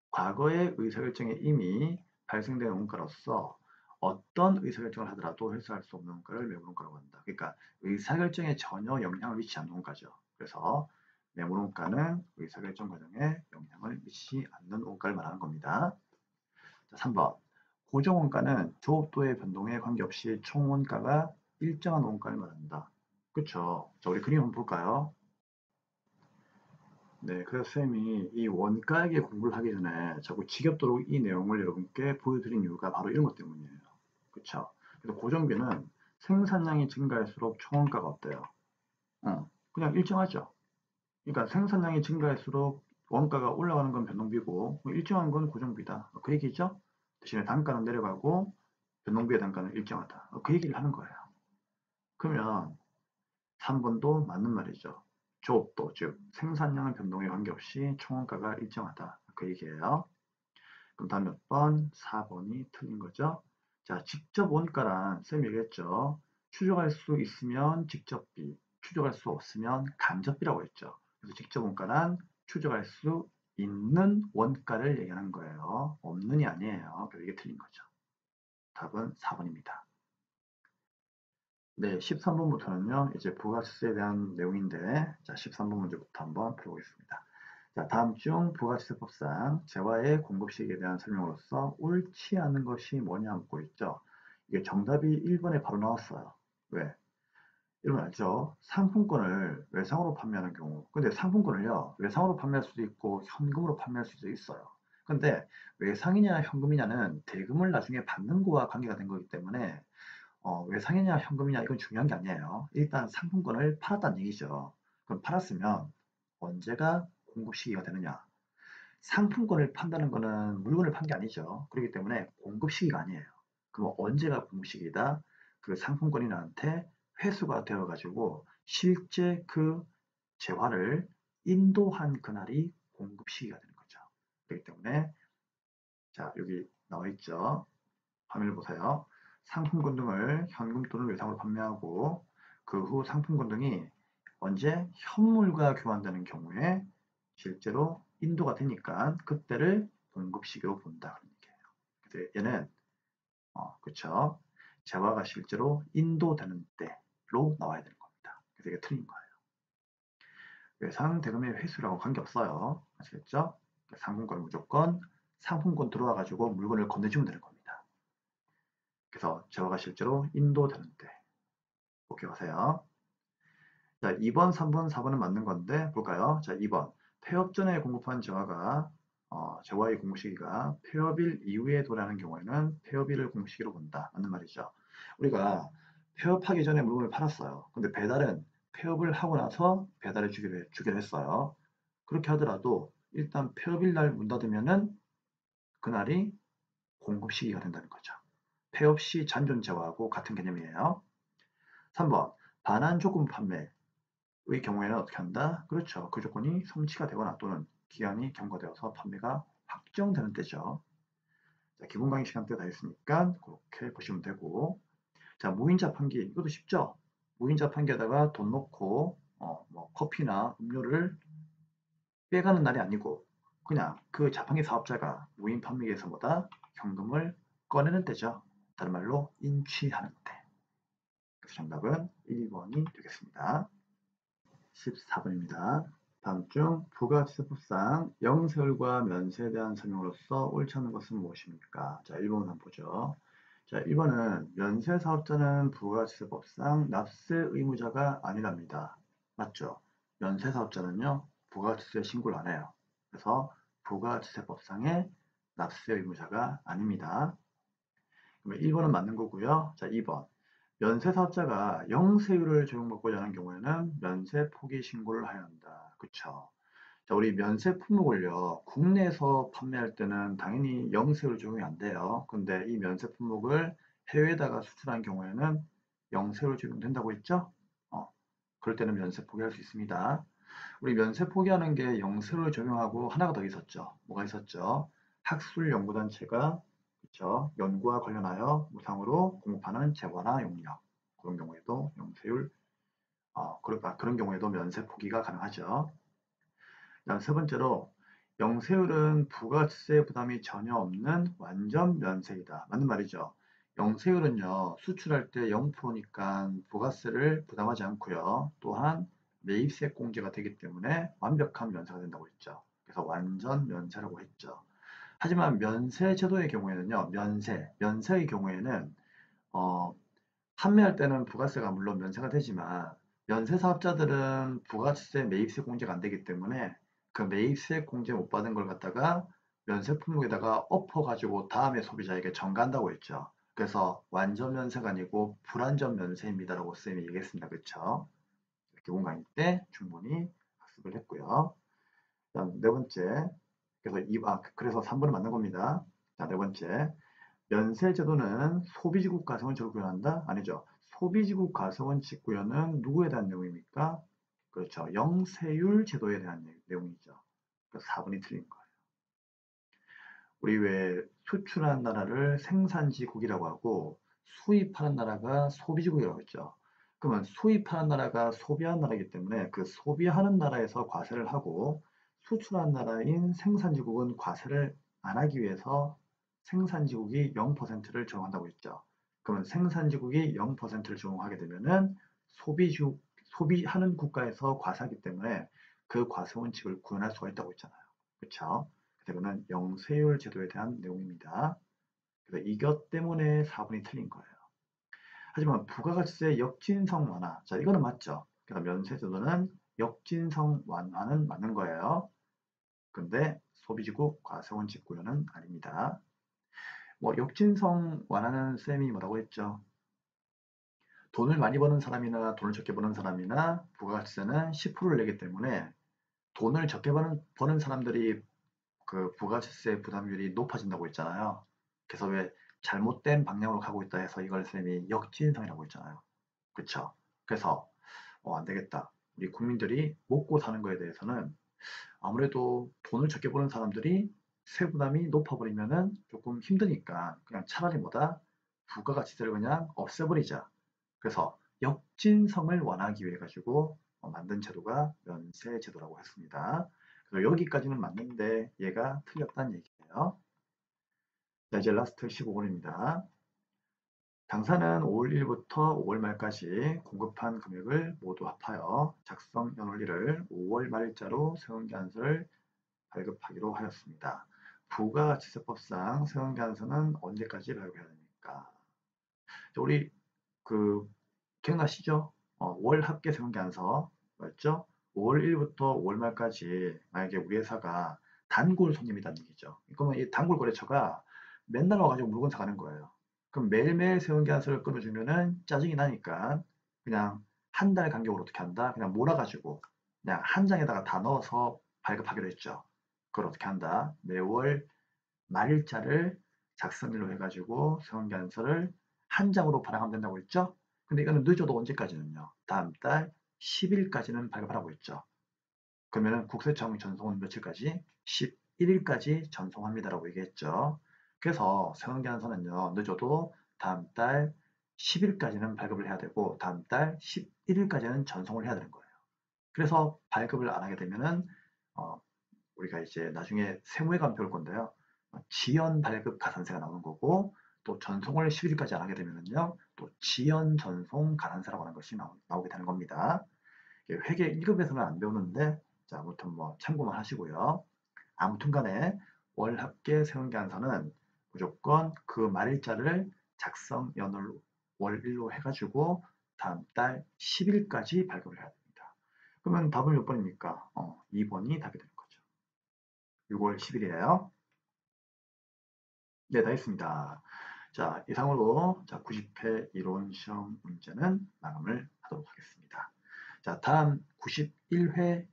과거의 의사결정에 이미 발생된 원가로서 어떤 의사결정을 하더라도 회수할 수 없는 원가를 매물 원가라고 한다. 그러니까 의사결정에 전혀 영향을 미치지 않는 원가죠. 그래서 매물 원가는 의사결정 과정에 영향을 미치지 않는 원가를 말하는 겁니다. 자, 3번. 고정 원가는 조업도의 변동에 관계없이 총 원가가 일정한 원가를 말한다. 그렇죠. 자, 우리 그림 한번 볼까요? 네, 그래서 쌤이 이 원가액의 공부를 하기 전에 자꾸 지겹도록 이 내용을 여러분께 보여드린 이유가 바로 이런 것 때문이에요. 그쵸? 그래서 고정비는 생산량이 증가할수록 총원가가 어때요? 그냥 일정하죠. 그러니까 생산량이 증가할수록 원가가 올라가는 건 변동비고 뭐 일정한 건 고정비다. 그 얘기죠? 대신에 단가는 내려가고 변동비의 단가는 일정하다. 그 얘기를 하는 거예요. 그러면 3번도 맞는 말이죠. 조업도, 즉 생산량의 변동에 관계없이 총원가가 일정하다. 그 얘기예요. 그럼 다음 몇 번? 4번이 틀린 거죠. 자, 직접 원가란 쌤이 얘기했죠. 추적할 수 있으면 직접비, 추적할 수 없으면 간접비라고 했죠. 그래서 직접 원가란 추적할 수 있는 원가를 얘기하는 거예요. 없는이 아니에요. 그래서 이게 틀린 거죠. 답은 4번입니다. 네, 13번부터는요, 이제 부가세에 대한 내용인데, 자, 13번 문제부터 한번 풀어보겠습니다. 자, 다음 중 부가지세법상 재화의 공급 시기에 대한 설명으로서 옳지 않은 것이 뭐냐 묻고 있죠. 이게 정답이 1번에 바로 나왔어요. 왜? 1번 알죠? 상품권을 외상으로 판매하는 경우. 근데 상품권을요, 외상으로 판매할 수도 있고 현금으로 판매할 수도 있어요. 근데 외상이냐 현금이냐는 대금을 나중에 받는 거와 관계가 된 거기 때문에 외상이냐 현금이냐 이건 중요한 게 아니에요. 일단 상품권을 팔았다는 얘기죠. 그럼 팔았으면 언제가 공급 시기가 되느냐? 상품권을 판다는 거는 물건을 판 게 아니죠. 그렇기 때문에 공급 시기가 아니에요. 그럼 언제가 공급 시기다? 그 상품권이 나한테 회수가 되어가지고 실제 그 재화를 인도한 그날이 공급 시기가 되는 거죠. 그렇기 때문에 자 여기 나와 있죠. 화면을 보세요. 상품권 등을 현금 또는 외상으로 판매하고 그 후 상품권 등이 언제 현물과 교환되는 경우에 실제로 인도가 되니까 그때를 공급 시기로 본다 그런 얘기예요. 그래서 얘는 그쵸? 재화가 실제로 인도되는 때로 나와야 되는 겁니다. 그래서 이게 틀린 거예요. 외상 대금의 회수라고 관계없어요. 아시겠죠? 상품권은 무조건 상품권 들어와 가지고 물건을 건네주면 되는 겁니다. 그래서 재화가 실제로 인도되는 때 꼭 기억하세요. 자, 2번, 3번, 4번은 맞는 건데 볼까요? 자, 2번. 폐업 전에 공급한 재화가 재화의 공급 시기가 폐업일 이후에 도래하는 경우에는 폐업일을 공급 시기로 본다. 맞는 말이죠. 우리가 폐업하기 전에 물건을 팔았어요. 근데 배달은 폐업을 하고 나서 배달해 주기로 했어요. 그렇게 하더라도 일단 폐업일 날 문 닫으면은 그날이 공급 시기가 된다는 거죠. 폐업 시 잔존 재화하고 같은 개념이에요. 3번. 반환 조건 판매. 의 경우에는 어떻게 한다? 그렇죠. 그 조건이 성취가 되거나 또는 기한이 경과되어서 판매가 확정되는 때죠. 자, 기본 강의 시간 때 다 했으니까 그렇게 보시면 되고 자, 무인자판기 이것도 쉽죠? 무인자판기에다가 돈 넣고 뭐 커피나 음료를 빼가는 날이 아니고 그냥 그 자판기 사업자가 무인 판매기에서보다 현금을 꺼내는 때죠. 다른 말로 인취하는 때. 그래서 정답은 1번이 되겠습니다. 14번입니다. 다음 중 부가지세법상 영세율과 면세에 대한 설명으로서 옳지 않은 것은 무엇입니까? 자, 1번 한번 보죠. 자, 1번은 면세사업자는 부가지세법상 납세 의무자가 아니랍니다. 맞죠? 면세사업자는요, 부가지세 신고를 안 해요. 그래서 부가지세법상의 납세 의무자가 아닙니다. 그러면 1번은 맞는 거고요. 자, 2번. 면세사업자가 영세율을 적용받고자 하는 경우에는 면세 포기 신고를 해야 한다. 그쵸? 자, 우리 면세 품목을요, 국내에서 판매할 때는 당연히 영세율 적용이 안 돼요. 근데 이 면세 품목을 해외에다가 수출한 경우에는 영세율 적용된다고 했죠? 그럴 때는 면세 포기할 수 있습니다. 우리 면세 포기하는 게 영세율 적용하고 하나가 더 있었죠. 뭐가 있었죠? 학술연구단체가 그쵸? 연구와 관련하여 무상으로 공급하는 재화나 용역 그런 경우에도 영세율 그런 경우에도 면세 포기가 가능하죠. 다음 세 번째로 영세율은 부가세 부담이 전혀 없는 완전 면세이다. 맞는 말이죠. 영세율은요, 수출할 때 0%니까 부가세를 부담하지 않고요. 또한 매입세 공제가 되기 때문에 완벽한 면세가 된다고 했죠. 그래서 완전 면세라고 했죠. 하지만 면세 제도의 경우에는요, 면세의 경우에는 어, 판매할 때는 부가세가 물론 면세가 되지만 면세 사업자들은 부가세 매입세 공제가 안 되기 때문에 그 매입세 공제 못 받은 걸 갖다가 면세 품목에다가 엎어가지고 다음에 소비자에게 전가한다고 했죠. 그래서 완전 면세가 아니고 불완전 면세입니다라고 쌤이 얘기했습니다. 그렇죠? 기본 강의 때 충분히 학습을 했고요. 다음 네 번째. 그래서 3번은 맞는 겁니다. 자, 네 번째. 면세제도는 소비지국 가성을 적용한다? 아니죠. 소비지국 가성원 직구현은 누구에 대한 내용입니까? 그렇죠. 영세율 제도에 대한 내용이죠. 그래서 4번이 틀린 거예요. 우리 왜 수출하는 나라를 생산지국이라고 하고 수입하는 나라가 소비지국이라고 했죠. 그러면 수입하는 나라가 소비하는 나라이기 때문에 그 소비하는 나라에서 과세를 하고 수출하는 나라인 생산지국은 과세를 안 하기 위해서 생산지국이 0%를 적용한다고 했죠. 그러면 생산지국이 0%를 적용하게 되면은 소비하는 국가에서 과세하기 때문에 그 과세원칙을 구현할 수가 있다고 했잖아요. 그렇죠? 이거는 영세율 제도에 대한 내용입니다. 그래서 이것 때문에 4번이 틀린 거예요. 하지만 부가가치세 역진성 완화. 자, 이거는 맞죠? 그래서 면세제도는 역진성 완화는 맞는 거예요. 근데 소비지국 과세원칙 구현은 아닙니다. 뭐 역진성 완화는 쌤이 뭐라고 했죠? 돈을 많이 버는 사람이나 돈을 적게 버는 사람이나 부가가치세는 10%를 내기 때문에 돈을 적게 버는 사람들이 그 부가세세 부담률이 높아진다고 했잖아요. 그래서 왜 잘못된 방향으로 가고 있다 해서 이걸 쌤이 역진성이라고 했잖아요. 그쵸? 그래서 안 되겠다. 우리 국민들이 먹고 사는 거에 대해서는 아무래도 돈을 적게 버는 사람들이 세 부담이 높아버리면은 조금 힘드니까 그냥 차라리 뭐다? 부가가치세를 그냥 없애버리자. 그래서 역진성을 완화하기 위해 가지고 만든 제도가 면세제도라고 했습니다. 그래서 여기까지는 맞는데 얘가 틀렸다는 얘기예요. 자, 이제 라스트 15번입니다. 당사는 5월 1일부터 5월 말까지 공급한 금액을 모두 합하여 작성 연원리를 5월 말일자로 세운계한서를 발급하기로 하였습니다. 부가가치세법상 세운계한서는 언제까지 발급해야 됩니까? 우리 그 기억나시죠? 월 합계 세운계한서 맞죠? 5월 1일부터 5월 말까지 만약에 우리 회사가 단골 손님이란 얘기죠. 그러면 이 단골 거래처가 맨날 와가지고 물건 사가는 거예요. 그럼 매일매일 세운계한서를 끊어주면은 짜증이 나니까 그냥 한 달 간격으로 어떻게 한다? 그냥 몰아가지고 그냥 한 장에다가 다 넣어서 발급하기로 했죠. 그걸 어떻게 한다? 매월 말일자를 작성일로 해가지고 세운계한서를 한 장으로 발행하면 된다고 했죠? 근데 이거는 늦어도 언제까지는요? 다음 달 10일까지는 발급하라고 했죠. 그러면은 국세청 전송은 며칠까지? 11일까지 전송합니다라고 얘기했죠. 그래서 세운계한서는요, 늦어도 다음 달 10일까지는 발급을 해야 되고, 다음 달 11일까지는 전송을 해야 되는 거예요. 그래서 발급을 안 하게 되면은, 어, 우리가 이제 나중에 세무에 가면 배울 건데요. 지연 발급 가산세가 나오는 거고, 또 전송을 10일까지 안 하게 되면은요, 또 지연 전송 가산세라고 하는 것이 나오게 되는 겁니다. 회계 1급에서는 안 배우는데, 자, 아무튼 뭐 참고만 하시고요. 아무튼 간에 월 합계 세운계한서는 무조건 그 말일자를 작성 연월 월일로 해가지고 다음 달 10일까지 발급을 해야 됩니다. 그러면 답은 몇 번입니까? 2번이 답이 되는 거죠. 6월 10일이에요. 네, 다 했습니다. 자, 이상으로 90회 이론 시험 문제는 마감을 하도록 하겠습니다. 자, 다음 91회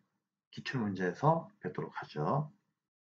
기출문제에서 뵙도록 하죠.